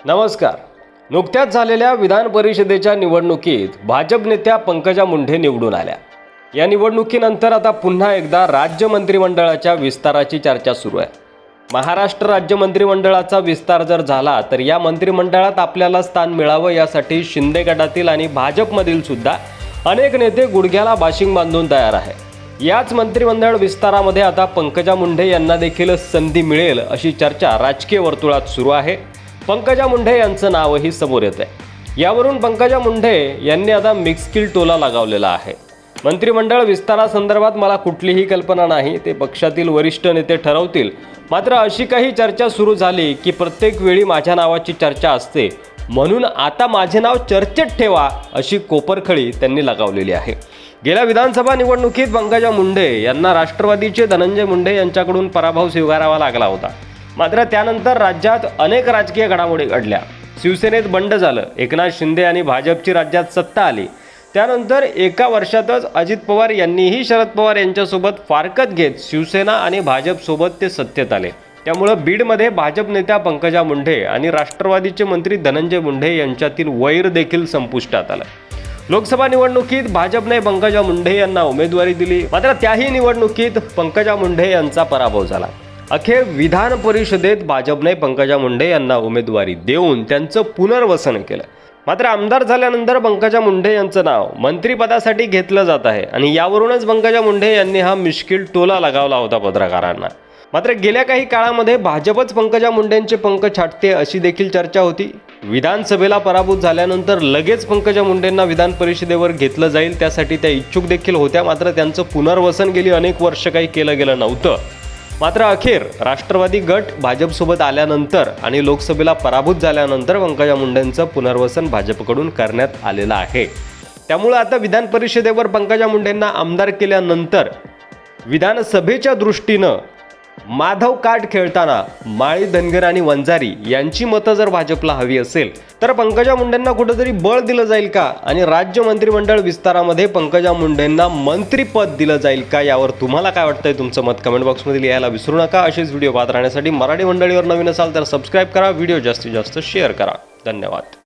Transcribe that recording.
नमस्कार. नुकत्याच झालेल्या विधान परिषदेच्या निवडणुकीत भाजप नेत्या पंकजा मुंडे निवडून आल्या. या निवडणुकीनंतर आता पुन्हा एकदा राज्य मंत्रिमंडळाच्या विस्ताराची चर्चा सुरू आहे. महाराष्ट्र राज्य मंत्रिमंडळाचा विस्तार जर झाला तर या मंत्रिमंडळात आपल्याला स्थान मिळावं यासाठी शिंदे गटातील आणि भाजपमधील सुद्धा अनेक नेते गुडघ्याला बाशिंग बांधून तयार आहे. याच मंत्रिमंडळ विस्तारामध्ये आता पंकजा मुंडे यांना देखील संधी मिळेल अशी चर्चा राजकीय वर्तुळात सुरू आहे. पंकजा मुंडे यांचं नावही समोर येत आहे. यावरून पंकजा मुंडे यांनी आता मिक्सकिल टोला लगावलेला आहे. मंत्रिमंडळ विस्तारासंदर्भात मला कुठलीही कल्पना नाही, ते पक्षातील वरिष्ठ नेते ठरवतील. मात्र अशी काही चर्चा सुरू झाली की प्रत्येक वेळी माझ्या नावाची चर्चा असते, म्हणून आता माझे नाव चर्चेत ठेवा अशी कोपरखळी त्यांनी लगावलेली आहे. गेल्या विधानसभा निवडणुकीत पंकजा मुंडे यांना राष्ट्रवादीचे धनंजय मुंडे यांच्याकडून पराभव स्वीकारावा लागला होता. मात्र त्यानंतर राज्यात अनेक राजकीय घडामोडी घडल्या. शिवसेनेत बंड झालं, एकनाथ शिंदे आणि भाजपची राज्यात सत्ता आली. त्यानंतर एका वर्षातच अजित पवार यांनीही शरद पवार यांच्यासोबत फारकत घेत शिवसेना आणि भाजपसोबत ते सत्तेत आले. त्यामुळं बीडमध्ये भाजप नेत्या पंकजा मुंडे आणि राष्ट्रवादीचे मंत्री धनंजय मुंडे यांच्यातील वैर देखील संपुष्टात आलं. लोकसभा निवडणुकीत भाजपने पंकजा मुंडे यांना उमेदवारी दिली. मात्र त्याही निवडणुकीत पंकजा मुंडे यांचा पराभव झाला. अखेर विधान परिषदेत भाजपने पंकजा मुंडे यांना उमेदवारी देऊन त्यांचं पुनर्वसन केलं. मात्र आमदार झाल्यानंतर पंकजा मुंडे यांचं नाव मंत्रिपदासाठी घेतलं जात आहे आणि यावरूनच पंकजा मुंडे यांनी हा मिश्किल टोला लगावला होता पत्रकारांना. मात्र गेल्या काही काळामध्ये भाजपच पंकजा मुंडेंचे पंख छाटते अशी देखील चर्चा होती. विधानसभेला पराभूत झाल्यानंतर लगेच पंकजा मुंडेंना विधान परिषदेवर घेतलं जाईल त्यासाठी त्या इच्छुक देखील होत्या. मात्र त्यांचं पुनर्वसन गेली अनेक वर्ष काही केलं गेलं नव्हतं. मात्र अखेर राष्ट्रवादी गट भाजपसोबत आल्यानंतर आणि लोकसभेला पराभूत झाल्यानंतर पंकजा मुंडेंचं पुनर्वसन भाजपकडून करण्यात आलेलं आहे. त्यामुळे आता विधान परिषदेवर पंकजा मुंडेंना आमदार केल्यानंतर विधानसभेच्या दृष्टीनं माधव काट खेळताना माळी धनगर आणि वंजारी यांची मतं जर भाजपला हवी असेल तर पंकजा मुंडेंना कुठेतरी बळ दिलं जाईल का आणि राज्य मंत्रिमंडळ विस्तारामध्ये पंकजा मुंडेंना मंत्रिपद दिलं जाईल का, यावर तुम्हाला काय वाटतंय? तुमचं मत कमेंट बॉक्समध्ये लिहायला विसरू नका. असेच व्हिडिओ पाहत राहण्यासाठी मराठी मंडळीवर नवीन असाल तर सबस्क्राईब करा, व्हिडिओ जास्तीत जास्त शेअर करा. धन्यवाद.